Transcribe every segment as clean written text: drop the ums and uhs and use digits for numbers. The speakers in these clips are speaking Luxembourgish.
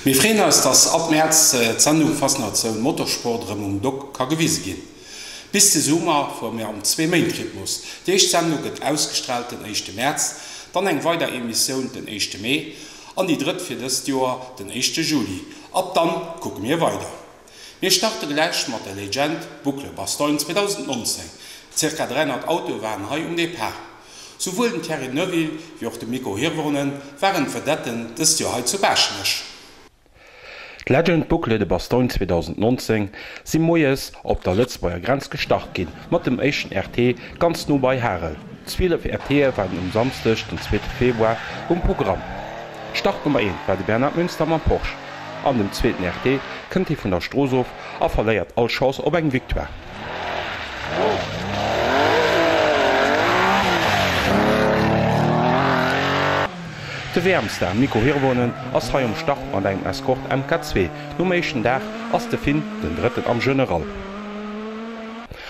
Wir freuen uns, dass ab März die Sendung Faszination Motorsport um Dock gewiesen gehen. Bis zum Sommer vor mir am 2-Monat-Rhythmus. Die erste Sendung wird ausgestrahlt den 1. März, dann eine weitere Emission den 1. Mai und die dritte für das Jahr den 1. Juli. Ab dann gucken wir weiter. Wir starten gleich mit der Legend Boucle Bastogne 2019. Circa 300 Autos waren hier die Paar. Sowohl den Thierry Neuville wie auch den Mikko Hirvonen waren verdetten das Jahr heute zu Baschnisch. Die Legend Boucle de Bastogne 2019 sind Moes op der Lützbauer Grenz gestartet gehen, mit dem 1. RT ganz nur bei Harel. 12 RT waren am Samstag, den 2. Februar, Programm. Start Nummer 1 bei der Bernhard Münstermann Porsche. An dem 2. RT könnt ihr von der Strohsof und verleiht alle Chance auf eine Victoire. Der Wärmster Mikko Hirvonen ass hai am Start an eng Escort MK2, no méchen Dach ass de Finn den 3. am General.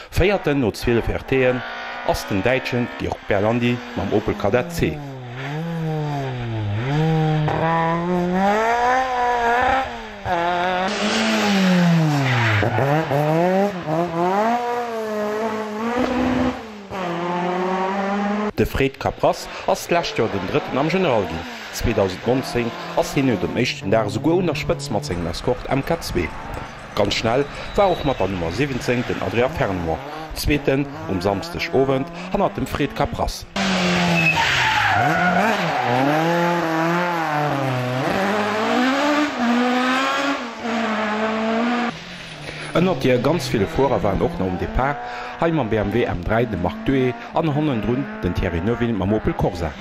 Feierten no 12 RTen ass den Deitschen Georg Berlandi mam Opel Kadett C. De Fred Capras ass lächt jo den 3. am General gin. 2019 ass hin dem 1. Dar so go nach Spëtz mat segen Escort MK2. Ganz schnell war auch mat der Nummer 17 den Andrea Fernmoor. Zweeten Samstag Abend han dem Fred Capras. Ënnert Dir ganz viele Vorer waren och noch Depart, heim am BMW M3 de Mark II an honnen runn den Thierry Neuville mam Opel Corsa.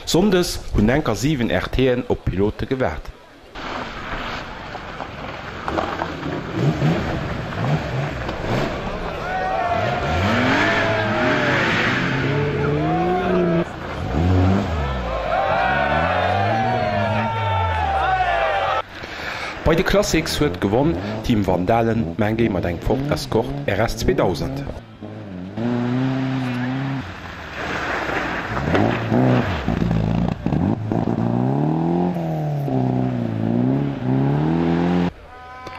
Sondes hunn enker 7 RTen op Pilote gewährt. Bei de Classics huet gewonnen Team Vandalen Menge mat eng Ford Escort RS 2000.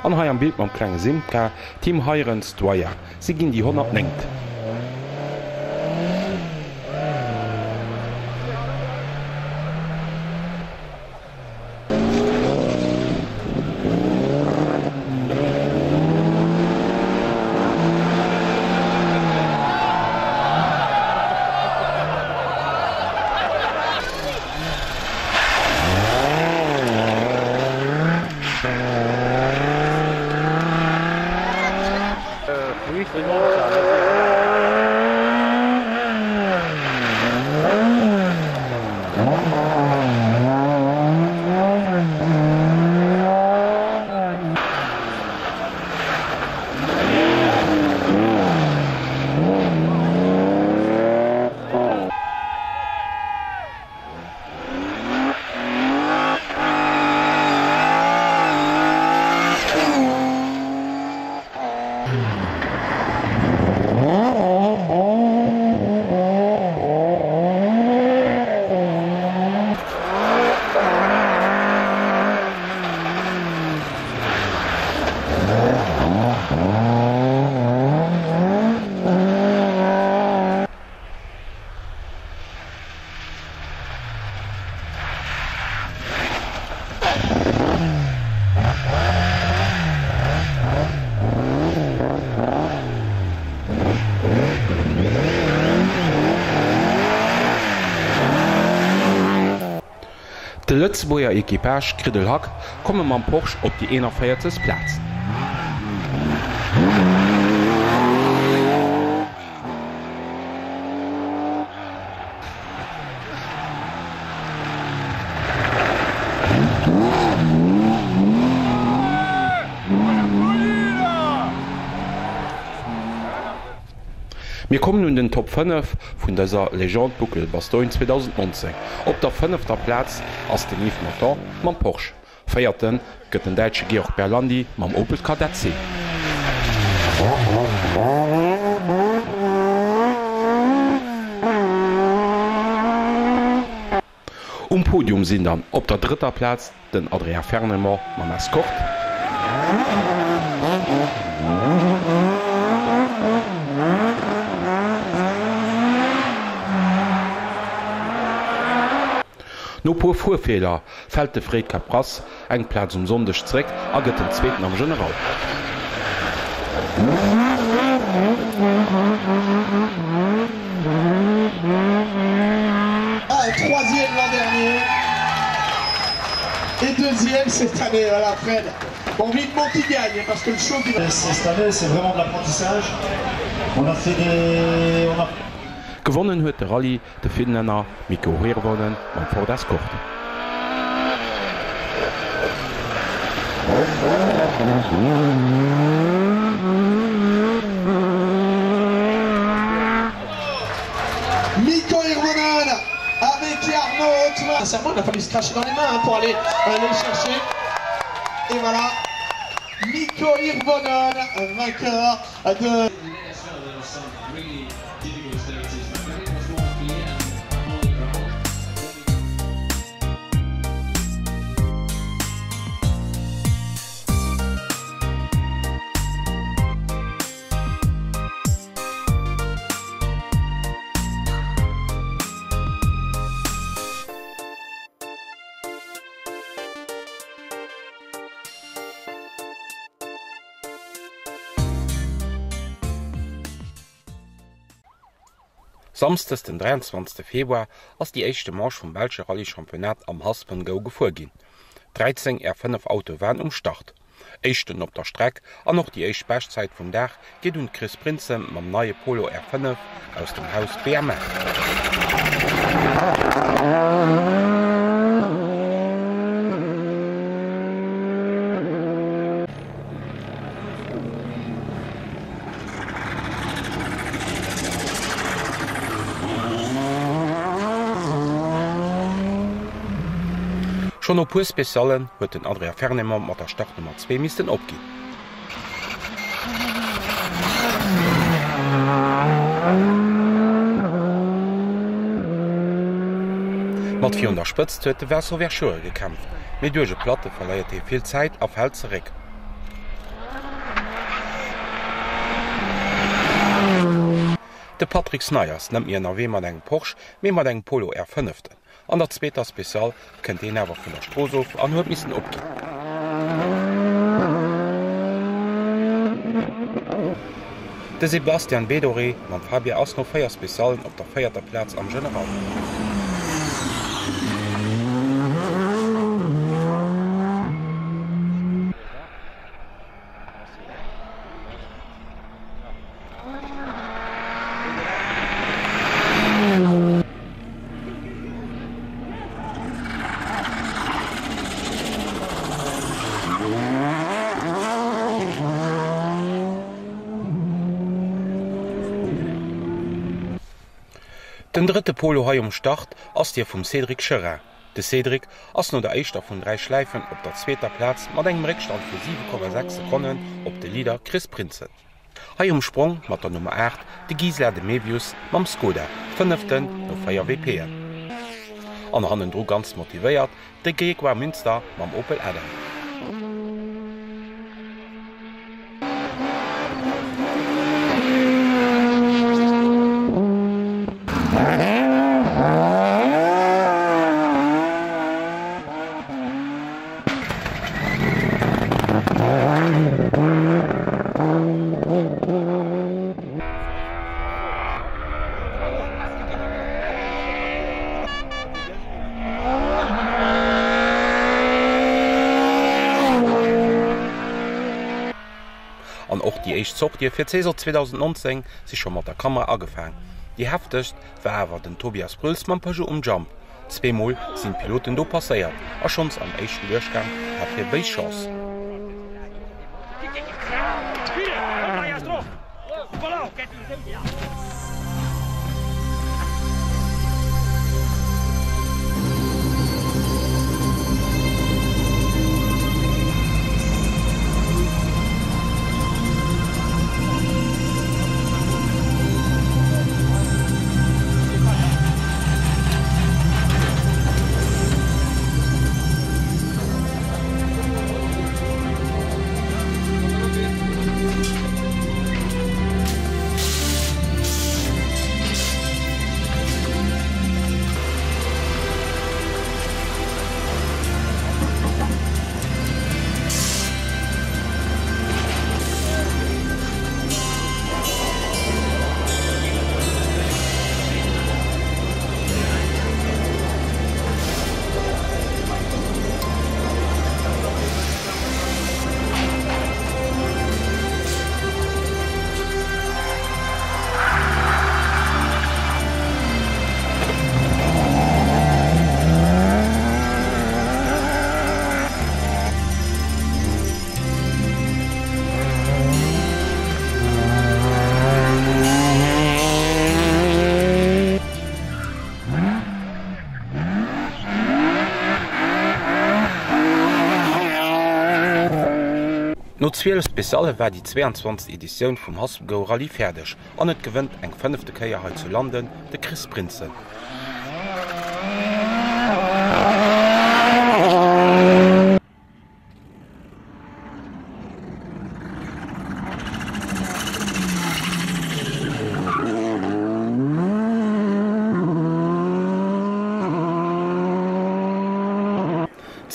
An hai am Bild mam klenge Simka, Team Heirens Dwyer. Sie ginn die 100 nennt. Oui, c'est bon. De Lëtzeboier Ekipage Kridel Hack komme man Porsch op die 41. Platz. Wir kommen nun den Top 5 vun dieser Legendbuckel Bastogne 2019. Op der 5. Platz ass den Yves Montand mam Porsche. Feierten gëtt den Deitsche Georg Berlandi mam Opel Kadett C. Podium sinn dann op der 3. Platz den Adrien Fernemer mam Escort. No puer Fuhrfehler fällt de Fréd Capras eng Platz Sondech zréck a gëtt den 2. am General. Troisième l'an dernier et deuxième cette année. Voilà, Fred. Bon, vivement qui gagne parce que le show qui va. Cette année, c'est vraiment de l'apprentissage. On a fait des. Gewonnen huet de Rallye de Finnenner Mikko Hirvonen am Ford Escort. Mikko Hirvonen avec Arnaud. Sincèrement, il a fallu se cracher dans les mains pour aller le chercher. Et voilà, Mikko Hirvonen, vainqueur de. Samstes den 23. Februar ass die échte Marsch vum Belsche Rallye-Championat am Haspen Go gefuer ginn. 13 R5 Auto waren Start. Échten op der Streck an noch die éich Bestzeit vum Dach geht un Chris Prinze mam neue Polo R5 aus dem Haus BMF. Schon op puer Spezialen huet den Adrien Fernemer mat der Startnummer 2 misten opginn. Mat 400 Spëtz huet de Verso Verschoer gekämpft. Mei duerge Platte verleiert e vill Zäit auf Hel zeréck. De Patrick Snyders nëmmt mir NRW mat eng Porsche méi mat eng Polo R5. An der zweter Spezial kënnt den awer vun der Strosof an huet missen opginn. De Sebastian Bedoré mam Fabian ass no 4 Spezialen op der 4. Platz am General. Den dritte Polo hai Start ass Dir vum Cédric Cherin. De Cédric ass no der Eichter vun 3 Schleifen op der 2. Platz mat engem Reckstand fir 7,6 Sekunden op de Lieder Chris Prinze. Hai Sprung mat der Nummer 8 de Gisela de Mevius mam Skoda 5. no 4 WP. An hannen Dro ganz motivéiert, de Geek war Münster mam Opel Adam. auch die echt Zucht für Caesar 2019 sich schon mit der Kamera angefangen. Die heftigst war aber den Tobias Brülsmann Peugeot Jump. Zweimal sind Piloten do passiert, und schon am ersten Durchgang hat er bei Chance. No 12 bis alle war die 22. Edition vum Hasgo Rallye fertig an net gewënnt eng 5. Keierheit zu landen, de Chris Prinzen.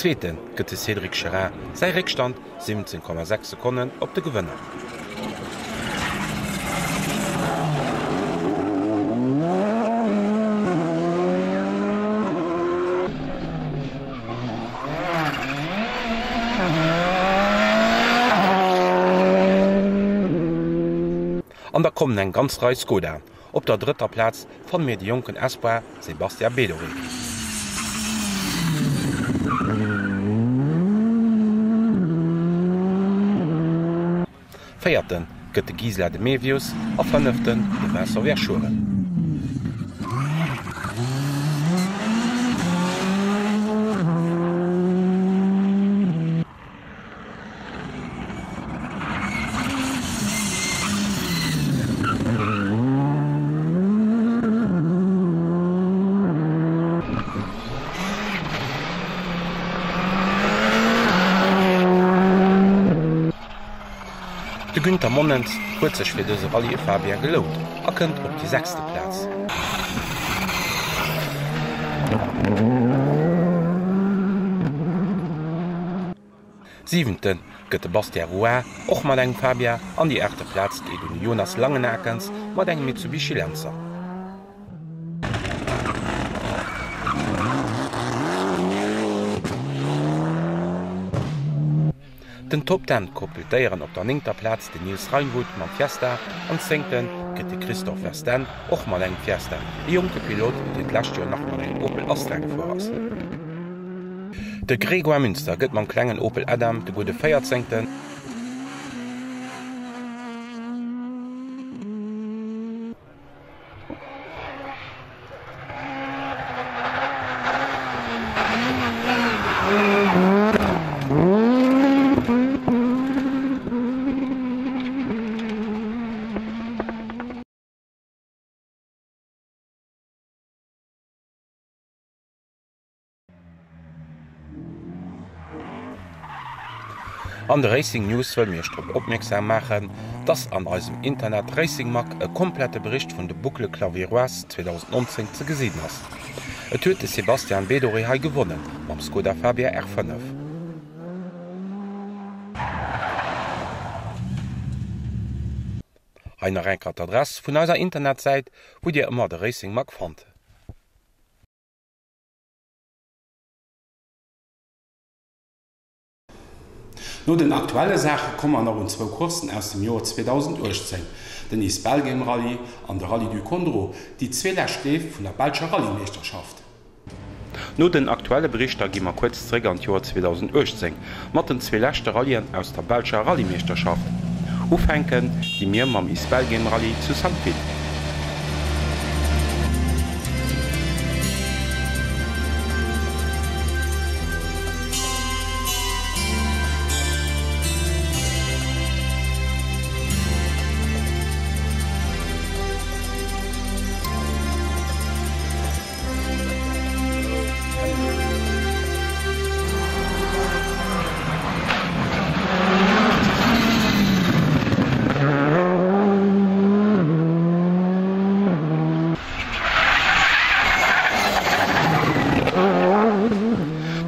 Zweiten gëtt Cédric Cherin sei Rückstand 17,6 Sekunden op de Gewënner. An der kommen eng ganz Reis Skoda. Op der dritter Platz von mir die jungen Espoir Sebastian Bedori. Feierten gëtt de Gisela de Mevius a vernëften de Vincent Verschuren. De Günther Monens huet sech fir dëse Rallye Fabier gelot, a kënnt op die 6. Platz. Siebenten gëtt de Bastien Rouet och mat eng Fabier an die 8. Platz gegen Jonas Langenakens mat eng Mitsubishi Lancer. Den Top 10 koppeltéieren op der 9. Platz de Nils Reinwood mat Fiesta an 10. gëtt de Christoph Versten och mat eng Fiesta, e jongte Pilot dit Lächtjoer nach mat eng Opel Astra gefuer ass. De Gregor Münster gëtt man klengen Opel Adam de gode 14. An der Racing News will mir strop opmerksam machen, dass an eurem Internet Racing Mag e komplette Bericht von de Boucle Claviroise 2019 zu gesehen hast. Et huet Sebastian Bedori ha gewonnen, am Skoda Fabia R5. Einer renkert Adress vun eurer Internetseite, wo Dir immer de Racing Mag fand. No den aktuelle Sache kommen noch 2 Kursen aus dem Jahr 2018, den East Belgium Rallye an der Rallye du Condro, die 2 Lächtleef vun der Belgischer Rallye-Meisterschaft. No den aktuelle Berichter gimmer kurz zurück an Jahr 2018, mat den 2 lächte Rallyen aus der Belgischer Rallye-Meisterschaft. Aufhängen die mir mam East Belgium Rallye zu St. Vith.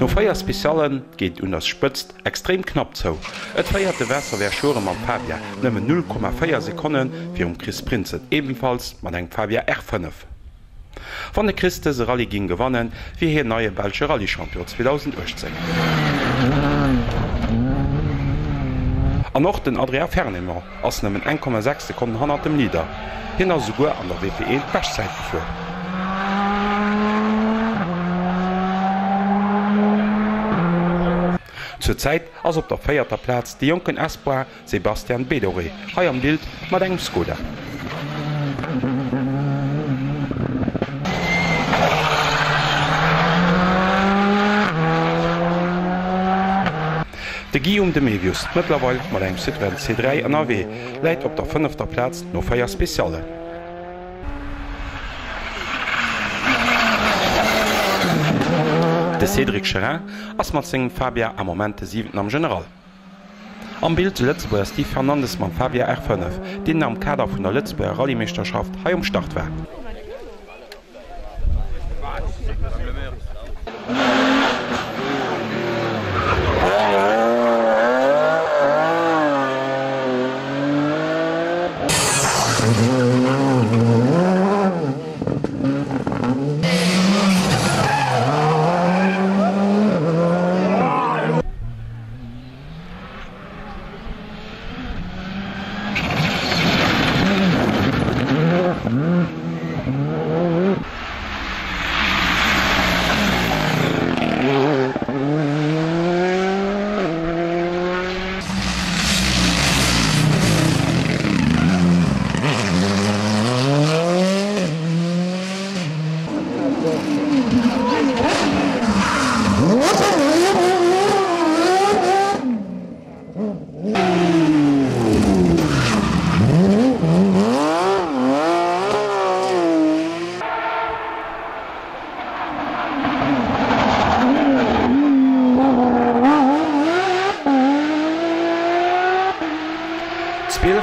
No feier Spezialen geht un das spëtzt extrem knapp zo. Et feiert de Wässer wär Schorem am Fabia nëmme 0,4 Sekunden fir Chris Prinzet ebenfalls man eng Fabia R5. Wann de Christe se Rallye gin gewannen, wie hir neue Belsche Rallye-Champion 2018. An noch den Adria Fernehmer ass nëmmen 1,6 Sekunden han dem Lieder, hinnner sogur an der WPE Bestzeit befuer. Zurzeit ass op der 4. Platz de Jonken Espoir Sebastian Bedoré, hai am Bild mat engem Skoda. De Guillaume de Mevius, mittlerweile mat engem Citroën C3 an AW, läit op der 5. Platz no feier Speziale. De Cédric Cherin ass mat segem Fabia am Momente 7. am General. Am Bild zu Lützburg Steve Fernandes man Fabia R5, den am Kader vun der Lützburger Rallye-Meisterschaft hai Start war.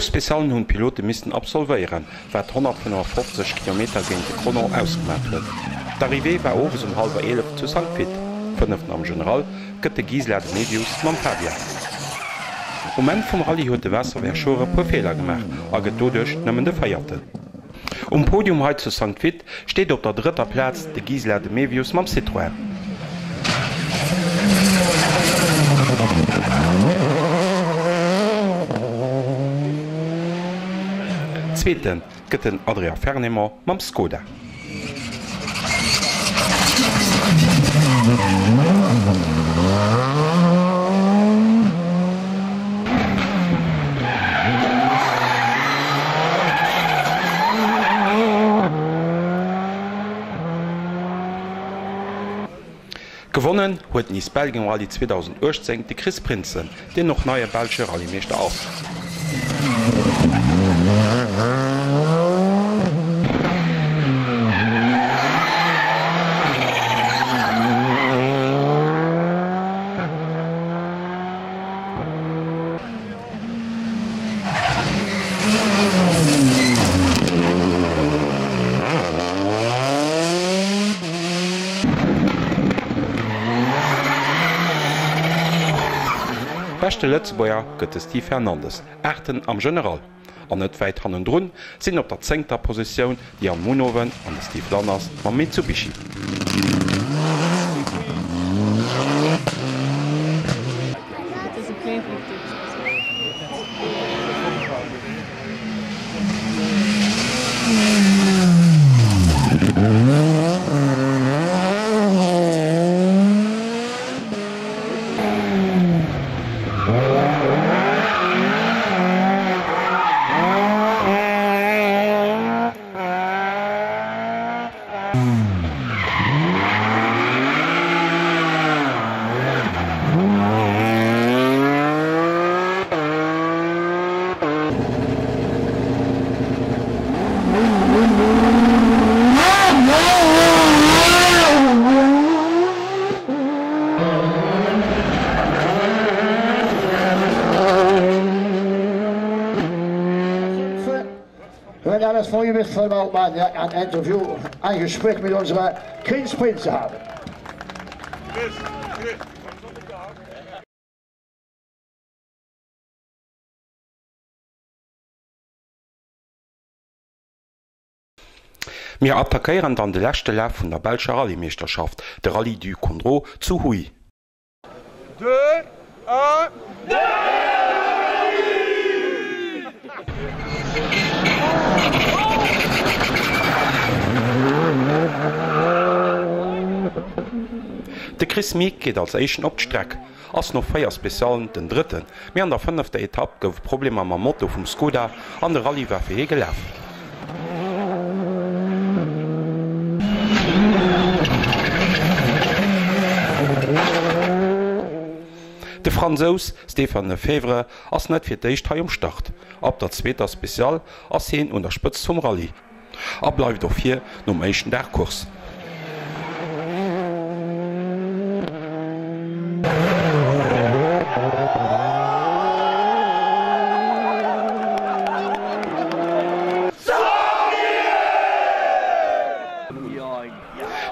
Spezialen hunn Pilote misisten absolvéieren, wat 150 km géint de Chrono ausgemat huet. D'Arrivé war owes 10:30 zu St. Vith. 5. am General gëtt de Gisela de Mevius mam Fabia. Moment vum Rallye huet de Wässer wär Schore pu Fehler gemacht, a gët dodech nëmmen de Feierten. Podium heit zu St. Vith steet op der 3. Platz de Gisela de Mevius mam Citroën. Zweeten gëtt den Adria Fernehmer mam Skoda. Gewonnen huet East Belgium Rallye 2018 de Chris Prinzen, den noch neue Belsche Rallye-Meister aus. Beste Lützburger gëtt Steve Fernandes, 8. am General. An net wäit hannen Drun sinn op der 10. Position die an Munowen an de Steve Lanners ma Mitsubishi. Het is een klein alles vor ihr wisst, mal ein Interview, ein Gespräch mit unserer King Sprint zu haben. Wir attackieren dann de lächte Laf vun der Belscher Rallye-Meisterschaft, de Rallye du Condro zu Huy. 2, 1, De Chris Meek geht als Echen op d'Streck, ass noch feier Spezialen den dritten. Mir an der 5. Etapp gouf Probleme am Motto vum Skoda an der Rallye war fir gelaf. De Franzos Stefan Lefebvre ass net fir d'éicht hai umstart. Ab der zweter Spezial ass heen und der Spëtz vum Rallye. Abläuft doch hier nom Echen Derkurs.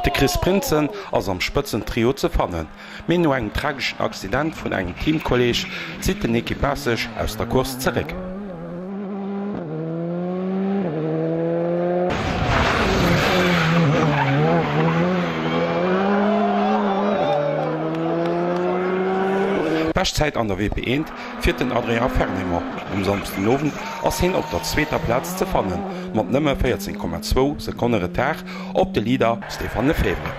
De Chris Prinzen ass am Spëtzen Trio ze fannen. Min no eng tragischen Accident vun engem Teamkolleg zit den Ekipaseg aus der Kurs zeréck. Bestzeit an der WP1 fir den Adrian Fernehmer samsten Nowen ass hin op der zweter Platz ze fannen, mat nëmme 14,2 sekundere Tag op de Lieder Stefan Lefebvre.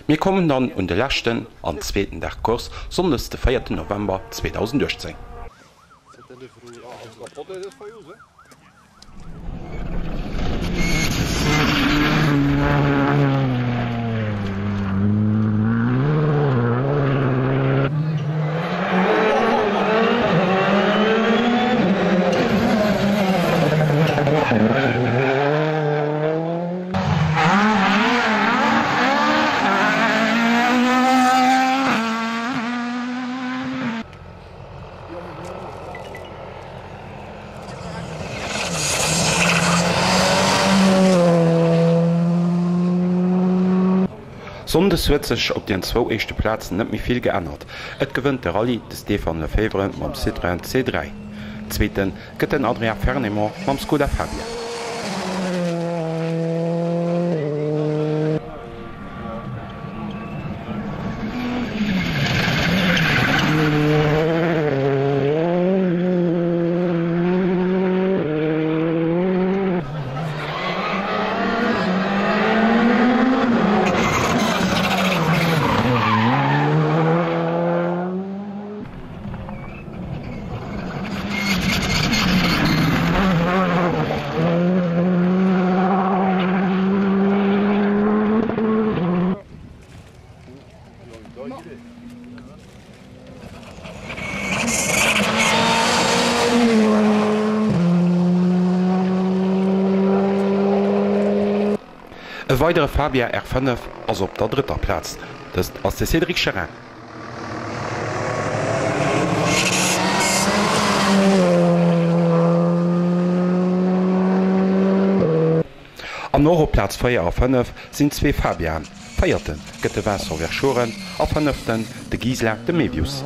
Wir kommen dann und de Lächten an 2. Derkurs sondes de 4. November 2010. Sondes huet sech op den 2 echte Plätzen net mi viel geënnert. Et gewënnt de Rallye de Stefan Lefebvre mam Citroën C3. Zweeten gëtt den Adrian Fernehmer mam Skoda Fabia. E weitere Fabia R5 ass op der dritter Platz, das ass de Cédric Cherin. Am Europlatz 4 a 5 sind 2 Fabian. Feierten gëtt de Vincent Verschoren a 5. de Gisela de Mevius.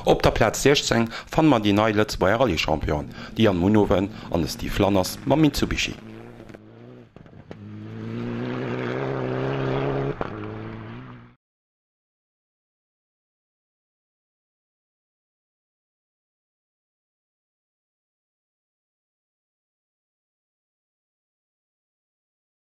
Op der Platz 16 fann man die neue Letzbauer Rallye-Champion, die an Munowen an die Flanners ma Mitsubishi.